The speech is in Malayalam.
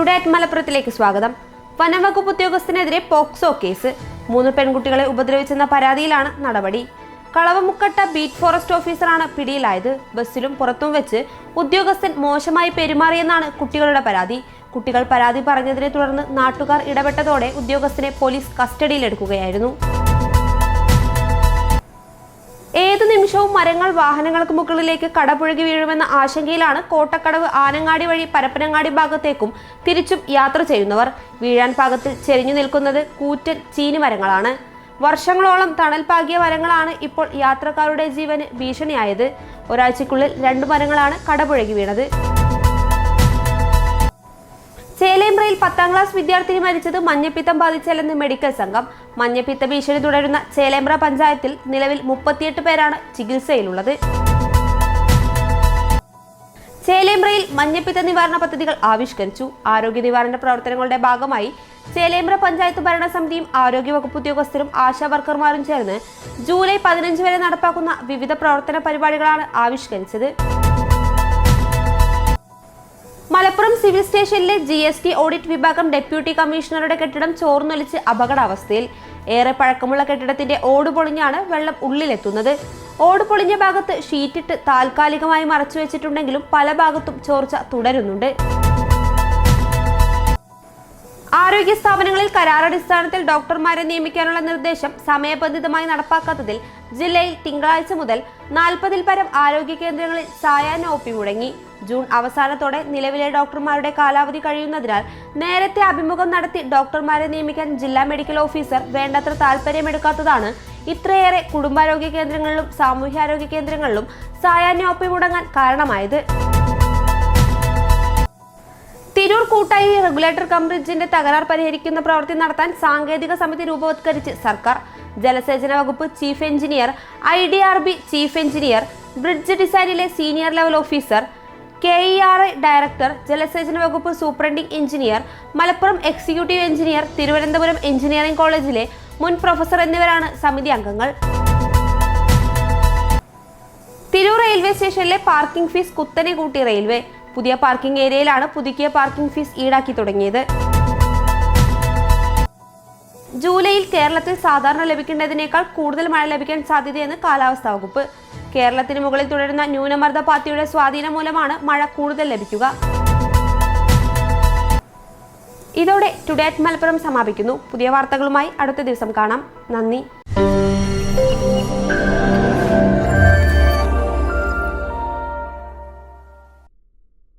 ടുഡേ അറ്റ് മലപ്പുറത്തിലേക്ക് സ്വാഗതം. വനംവകുപ്പ് ഉദ്യോഗസ്ഥനെതിരെ പോക്സോ കേസ്. 3 പെൺകുട്ടികളെ ഉപദ്രവിച്ചെന്ന പരാതിയിലാണ് നടപടി. കളവമുക്കട്ട ബീറ്റ് ഫോറസ്റ്റ് ഓഫീസറാണ് പിടിയിലായത്. ബസ്സിലും പുറത്തും വെച്ച് ഉദ്യോഗസ്ഥൻ മോശമായി പെരുമാറിയെന്നാണ് കുട്ടികളുടെ പരാതി. കുട്ടികൾ പരാതി പറഞ്ഞതിനെ തുടർന്ന് നാട്ടുകാർ ഇടപെട്ടതോടെ ഉദ്യോഗസ്ഥനെ പോലീസ് കസ്റ്റഡിയിലെടുക്കുകയായിരുന്നു. ഏതു നിമിഷവും മരങ്ങൾ വാഹനങ്ങൾക്ക് മുകളിലേക്ക് കടപുഴകി വീഴുമെന്ന ആശങ്കയിലാണ് കോട്ടക്കടവ് ആനങ്ങാടി വഴി പരപ്പനങ്ങാടി ഭാഗത്തേക്കും തിരിച്ചും യാത്ര ചെയ്യുന്നവർ. വീഴാൻ പാകത്തിൽ ചെരിഞ്ഞു നിൽക്കുന്നത് കൂറ്റൻ ചീനിമരങ്ങളാണ്. വർഷങ്ങളോളം തണൽ പാകിയ മരങ്ങളാണ് ഇപ്പോൾ യാത്രക്കാരുടെ ജീവന് ഭീഷണിയായത്. ഒരാഴ്ചക്കുള്ളിൽ 2 മരങ്ങളാണ് കടപുഴകി വീണത്. ചേലേമ്പ്രയിൽ 10ാം ക്ലാസ് വിദ്യാർത്ഥിനി മരിച്ചത് മഞ്ഞപ്പിത്തം ബാധിച്ചല്ലെന്ന് മെഡിക്കൽ സംഘം. മഞ്ഞപ്പിത്ത ഭീഷണി തുടരുന്ന ചേലേമ്പ്ര പഞ്ചായത്തിൽ നിലവിൽ 38 പേരാണ് ചികിത്സയിലുള്ളത്. ചേലേമ്പ്രയിൽ മഞ്ഞപ്പിത്ത നിവാരണ പദ്ധതികൾ ആവിഷ്കരിച്ചു. ആരോഗ്യ നിവാരണ പ്രവർത്തനങ്ങളുടെ ഭാഗമായി ചേലേമ്പ്ര പഞ്ചായത്ത് ഭരണസമിതിയും ആരോഗ്യവകുപ്പ് ഉദ്യോഗസ്ഥരും ആശാ വർക്കർമാരും ചേർന്ന് ജൂലൈ 15 വരെ നടപ്പാക്കുന്ന വിവിധ പ്രവർത്തന പരിപാടികളാണ് ആവിഷ്കരിച്ചത്. മലപ്പുറം സിവിൽ സ്റ്റേഷനിലെ GST ഓഡിറ്റ് വിഭാഗം ഡെപ്യൂട്ടി കമ്മീഷണറുടെ കെട്ടിടം ചോർന്നൊലിച്ച് അപകടാവസ്ഥയിൽ. ഏറെ പഴക്കമുള്ള കെട്ടിടത്തിന്റെ ഓട് പൊളിഞ്ഞാണ് വെള്ളം ഉള്ളിലെത്തുന്നത്. ഓട് പൊളിഞ്ഞ ഭാഗത്ത് ഷീറ്റിട്ട് താൽക്കാലികമായി മറച്ചു വെച്ചിട്ടുണ്ടെങ്കിലും പല ഭാഗത്തും ചോർച്ച തുടരുന്നുണ്ട്. ആരോഗ്യ സ്ഥാപനങ്ങളിൽ കരാറടിസ്ഥാനത്തിൽ ഡോക്ടർമാരെ നിയമിക്കാനുള്ള നിർദ്ദേശം സമയബന്ധിതമായി നടപ്പാക്കാത്തതിൽ ജില്ലയിൽ തിങ്കളാഴ്ച മുതൽ 40-ൽ പരം ആരോഗ്യ കേന്ദ്രങ്ങളിൽ സായാഹ്ന OP മുടങ്ങി. ജൂൺ അവസാനത്തോടെ നിലവിലെ ഡോക്ടർമാരുടെ കാലാവധി കഴിയുന്നതിനാൽ നേരത്തെ അഭിമുഖം നടത്തി ഡോക്ടർമാരെ നിയമിക്കാൻ ജില്ലാ മെഡിക്കൽ ഓഫീസർ വേണ്ടത്ര താൽപര്യമെടുക്കാത്തതാണ് ഇത്രയേറെ കുടുംബാരോഗ്യ കേന്ദ്രങ്ങളിലും സാമൂഹ്യാരോഗ്യ കേന്ദ്രങ്ങളിലും സായാഹ്ന OP മുടങ്ങാൻ കാരണമായത്. തിരൂർ കൂട്ടായി റെഗുലേറ്റർ കം ബ്രിഡ്ജിന്റെ തകരാർ പരിഹരിക്കുന്ന പ്രവൃത്തി നടത്താൻ സാങ്കേതിക സമിതി രൂപവത്കരിച്ച് സർക്കാർ. ജലസേചന വകുപ്പ് chief engineer, IDRB chief engineer, bridge ഡിസൈനിലെ senior level officer, KERA director, ജലസേചന വകുപ്പ് superintending engineer, Malappuram executive engineer, Thiruvananthapuram engineering കോളേജിലെ മുൻ പ്രൊഫസർ എന്നിവരാണ് സമിതി അംഗങ്ങൾ. തിരൂർ റെയിൽവേ സ്റ്റേഷനിലെ പാർക്കിംഗ് ഫീസ് കുത്തനെ കൂട്ടി റെയിൽവേ. പുതിയ പാർക്കിംഗ് ഏരിയയിലാണ് പുതുക്കിയ പാർക്കിംഗ് ഫീസ് ഈടാക്കി തുടങ്ങിയത്. ജൂലൈയിൽ കേരളത്തിൽ സാധാരണ ലഭിക്കേണ്ടതിനേക്കാൾ കൂടുതൽ മഴ ലഭിക്കാൻ സാധ്യതയെന്ന് കാലാവസ്ഥാ വകുപ്പ്. കേരളത്തിന് മുകളിൽ തുടരുന്ന ന്യൂനമർദ്ദ പാത്തിയുടെ സ്വാധീനം മൂലമാണ് മഴ കൂടുതൽ ലഭിക്കുക. ഇതോടെ ടുഡേ അറ്റ് മലപ്പുറം സമാപിക്കുന്നു. പുതിയ വാർത്തകളുമായി അടുത്ത ദിവസം കാണാം. നന്ദി.